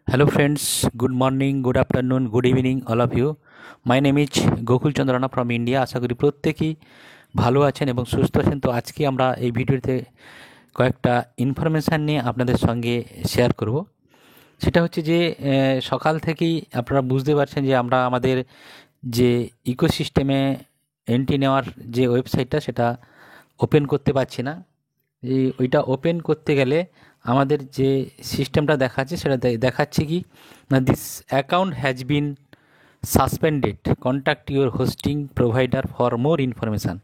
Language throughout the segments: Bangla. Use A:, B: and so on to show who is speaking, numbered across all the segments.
A: Hello friends, good morning, good afternoon, good evening all of you. My name is Gokul Chandra Rana from India. আশা করি প্রত্যেকেই ভালো আছেন এবং সুস্থ আছেন। তো আজকে আমরা এই ভিডিওতে কয়েকটা ইনফরমেশান নিয়ে আপনাদের সঙ্গে শেয়ার করব। সেটা হচ্ছে যে সকাল থেকেই আপনারা বুঝতে পারছেন যে আমরা আমাদের যে ইকোসিস্টেমে এন্ট্রি নেওয়ার যে ওয়েবসাইটটা সেটা ওপেন করতে পারছি না। ওইটা ওপেন করতে গেলে আমাদের যে সিস্টেমটা দেখাচ্ছে সেটা দেখাচ্ছে কি না, this account has been suspended, contact your hosting provider for more information.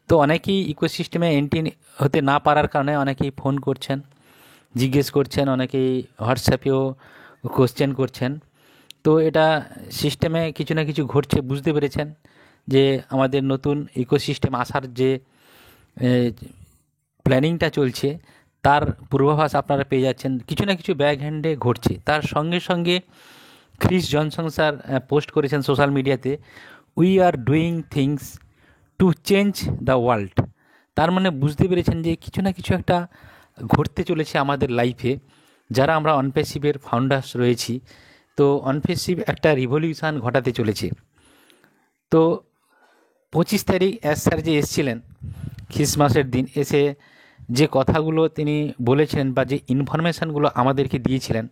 A: তো অনেকেই ইকোসিস্টেমে এন্ট্রি হতে না পারার কারণে অনেকেই ফোন করছেন, জিজ্ঞেস করছেন, অনেকেই হোয়াটসঅ্যাপেও কোশ্চেন করছেন। তো এটা সিস্টেমে কিছু না কিছু ঘটছে, বুঝতে পেরেছেন যে আমাদের নতুন ইকোসিস্টেম আসার যে প্ল্যানিংটা চলছে তার পূর্বাভাস আপনারা পেয়ে যাচ্ছেন। কিছু না কিছু ব্যাক হ্যান্ডে ঘটছে। তার সঙ্গে সঙ্গে ক্রিস জনসন স্যার পোস্ট করেছেন সোশ্যাল মিডিয়াতে, we are doing things to change the world. তার মানে বুঝতে পেরেছেন যে কিছু না কিছু একটা ঘটতে চলেছে আমাদের লাইফে, যারা আমরা অনপ্যাসিভের ফাউন্ডার্স রয়েছি। তো অনপ্যাসিভ একটা রিভলিউশন ঘটাতে চলেছে। তো 25 তারিখ স্যার যে এসেছিলেন খ্রিসমাসের দিন, এসে যে কথাগুলো তিনি বলেছিলেন বা যে ইনফরমেশানগুলো আমাদেরকে দিয়েছিলেন,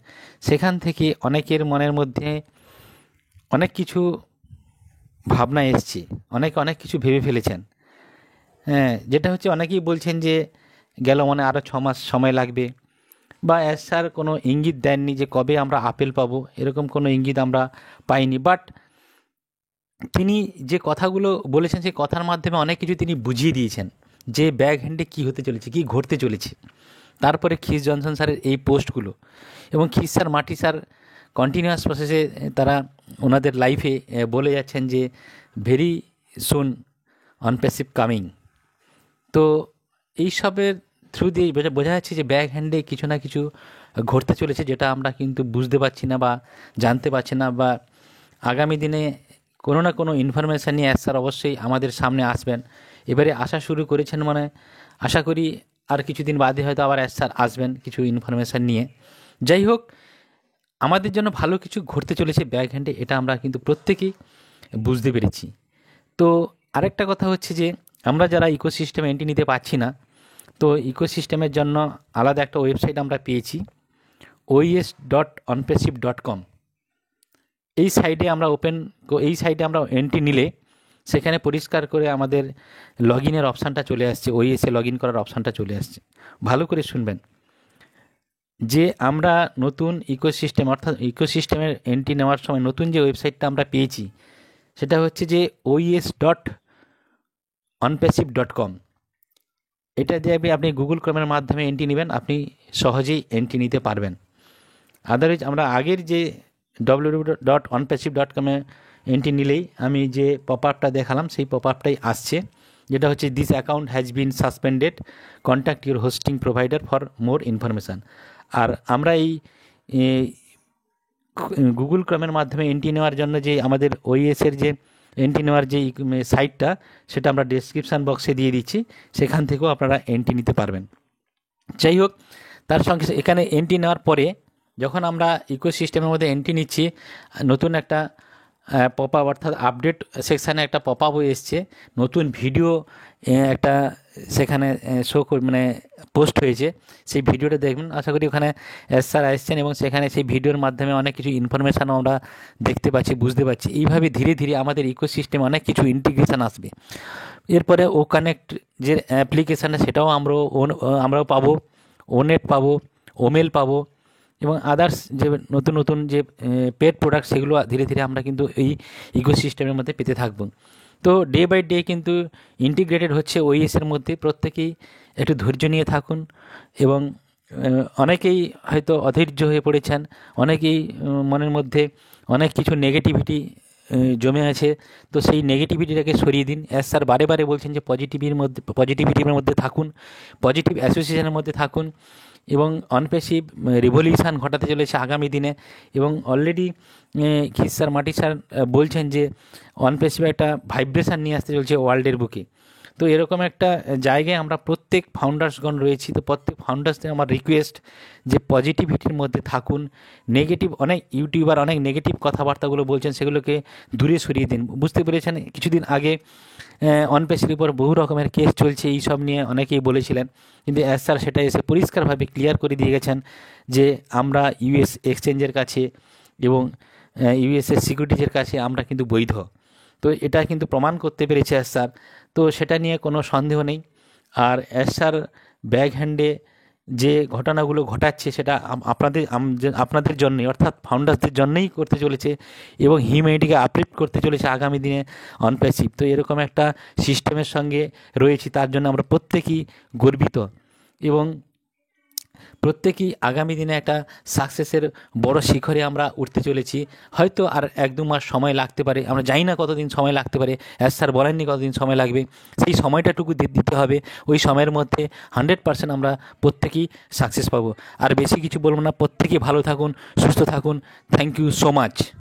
A: সেখান থেকে অনেকের মনের মধ্যে অনেক কিছু ভাবনা এসছে, অনেক কিছু ভেবে ফেলেছেন। হ্যাঁ, যেটা হচ্ছে অনেকেই বলছেন যে গেল মানে আরও 6 মাস সময় লাগবে, বা স্যার কোনো ইঙ্গিত দেননি যে কবে আমরা আপেল পাবো, এরকম কোনো ইঙ্গিত আমরা পাইনি। বাট তিনি যে কথাগুলো বলেছেন সেই কথার মাধ্যমে অনেক কিছু তিনি বুঝিয়ে দিয়েছেন যে ব্যাক হ্যান্ডে কী হতে চলেছে, কী ঘটতে চলেছে। তারপরে খ্রিস জনসন স্যারের এই পোস্টগুলো এবং খ্রিস স্যার মাটি স্যার কন্টিনিউয়াস প্রসেসে তারা ওনাদের লাইফে বলে যাচ্ছেন যে ভেরি সুন অনপ্যাসিভ কামিং। তো এইসবের থ্রু দিয়ে বোঝা যাচ্ছে যে ব্যাক হ্যান্ডে কিছু না কিছু ঘটতে চলেছে, যেটা আমরা কিন্তু বুঝতে পারছি না বা জানতে পারছি না। বা আগামী দিনে কোনো না কোনো ইনফরমেশান নিয়ে স্যার অবশ্যই আমাদের সামনে আসবেন। এবারে আসা শুরু করেছেন, মানে আশা করি আর কিছুদিন বাদে হয়তো আবার স্যার আসবেন কিছু ইনফরমেশান নিয়ে। যাই হোক, আমাদের জন্য ভালো কিছু ঘটতে চলেছে ব্যাক হ্যান্ডে, এটা আমরা কিন্তু প্রত্যেকেই বুঝতে পেরেছি। তো আরেকটা কথা হচ্ছে যে আমরা যারা ইকোসিস্টেমে এন্ট্রি নিতে পারছি না, তো ইকোসিস্টেমের জন্য আলাদা একটা ওয়েবসাইট আমরা পেয়েছি, oes.onpassive.com। এই সাইটে আমরা এন্ট্রি নিলে সেখানে পরিষ্কার করে আমাদের লগ ইনের অপশানটা চলে আসছে, ওইএসে লগ ইন করার অপশানটা চলে আসছে। ভালো করে শুনবেন যে আমরা নতুন ইকোসিস্টেম, অর্থাৎ ইকোসিস্টেমের এন্ট্রি নেওয়ার সময় নতুন যে ওয়েবসাইটটা আমরা পেয়েছি সেটা হচ্ছে যে oes.onpassive.com। এটা দিয়ে আপনি গুগল ক্রোমের মাধ্যমে এন্ট্রি নেবেন, আপনি সহজেই এন্ট্রি নিতে পারবেন। আদারওয়াইজ আমরা আগের যে www.onpassive.com এন্ট্রি নিলেই আমি যে পপ আপটা দেখালাম সেই পপ আপটাই আসছে, যেটা হচ্ছে this account has been suspended, contact your hosting provider for more information. আর আমরা এই গুগল ক্রোমের মাধ্যমে এন্ট্রি নেওয়ার জন্য যে আমাদের ওইএসের যে এন্ট্রি নেওয়ার যে সাইটটা, সেটা আমরা ডেসক্রিপশান বক্সে দিয়ে দিচ্ছি, সেখান থেকেও আপনারা এন্ট্রি নিতে পারবেন। যাই হোক, তার সঙ্গে এখানে এন্ট্রি নেওয়ার পরে যখন আমরা ইকোসিস্টেমের মধ্যে এন্ট্রি নিচ্ছি, নতুন একটা পপ আপ, অর্থাৎ আপডেট সেকশানে একটা পপ আপ হয়ে এসছে, নতুন ভিডিও একটা সেখানে মানে পোস্ট হয়েছে। সেই ভিডিওটা দেখবেন, আশা করি ওখানে স্যার আসছেন এবং সেখানে সেই ভিডিওর মাধ্যমে অনেক কিছু ইনফরমেশানও আমরা দেখতে পাচ্ছি, বুঝতে পারছি। এইভাবে ধীরে ধীরে আমাদের ইকোসিস্টেমে অনেক কিছু ইন্টিগ্রেশান আসবে। এরপরে ও কানেক্ট যে অ্যাপ্লিকেশানটা সেটাও আমরাও পাবো, ওনেট পাবো, ওমেল পাবো, এবং আদার্স যে নতুন নতুন যে পেড প্রোডাক্ট সেগুলো ধীরে ধীরে আমরা কিন্তু এই ইকোসিস্টেমের মধ্যে পেতে থাকবো। তো ডে বাই ডে কিন্তু ইন্টিগ্রেটেড হচ্ছে ওইএসের মধ্যে। প্রত্যেকেই একটু ধৈর্য নিয়ে থাকুন, এবং অনেকেই হয়তো অধৈর্য হয়ে পড়েছেন, অনেকেই মনের মধ্যে অনেক কিছু নেগেটিভিটি জমে আছে। তো সেই নেগেটিভিটিটাকে সরিয়ে দিন। স্যার বারে বারে বলছেন যে পজিটিভিটির মধ্যে থাকুন, পজিটিভ অ্যাসোসিয়েশনের মধ্যে থাকুন, এবং অনপ্যাসিভ রিভলিউশন ঘটাতে চলেছে আগামী দিনে। এবং অলরেডি খ্রিস স্যার মাটি স্যার বলছেন যে অনপ্যাসিভ একটা ভাইব্রেশন নিয়ে আসতে চলছে ওয়ার্ল্ডের বুকে। তো এরকম একটা জায়গায় আমরা প্রত্যেক ফাউন্ডার্সগণ রয়েছি। তো প্রত্যেক ফাউন্ডার্সদের আমার রিকোয়েস্ট যে পজিটিভিটির মধ্যে থাকুন, নেগেটিভ অনেক ইউটিউবার অনেক নেগেটিভ কথাবার্তাগুলো বলছেন সেগুলোকে দূরে সরিয়ে দিন। বুঝতে পেরেছেন, কিছুদিন আগে অনপেসির উপর বহু রকমের কেস চলছে, এই সব নিয়ে অনেকেই বলেছিলেন, কিন্তু এস স্যার সেটা এসে পরিষ্কারভাবে ক্লিয়ার করে দিয়ে গেছেন যে আমরা ইউএস এক্সচেঞ্জের কাছে এবং ইউএসএর সিকিউরিটিজের কাছে আমরা কিন্তু বৈধ। তো এটা কিন্তু প্রমাণ করতে পেরেছে এস স্যার, তো সেটা নিয়ে কোনো সন্দেহ নেই। আর এস স্যার ব্যাক হ্যান্ডে যে ঘটনাগুলো ঘটাচ্ছে সেটা আপনাদের জন্যই, অর্থাৎ ফাউন্ডার্সদের জন্যই করতে চলেছে এবং হিউম্যানিটিকে আপলিফ্ট করতে চলেছে আগামী দিনে অনপ্যাসিভ। তো এরকম একটা সিস্টেমের সঙ্গে রয়েছি, তার জন্য আমরা প্রত্যেকেই গর্বিত এবং প্রত্যেকেই আগামী দিনে একটা সাকসেসের বড় শিখরে আমরা উঠতে চলেছি। হয়তো আর 1-2 মাস সময় লাগতে পারে, আমরা জানি না কতদিন সময় লাগতে পারে, অ্যাজ স্যার বলেননি কতদিন সময় লাগবে, সেই সময়টাটুকু দিতে হবে। ওই সময়ের মধ্যে 100% আমরা প্রত্যেকেই সাকসেস পাবো। আর বেশি কিছু বলবো না, প্রত্যেকেই ভালো থাকুন, সুস্থ থাকুন। Thank you so much.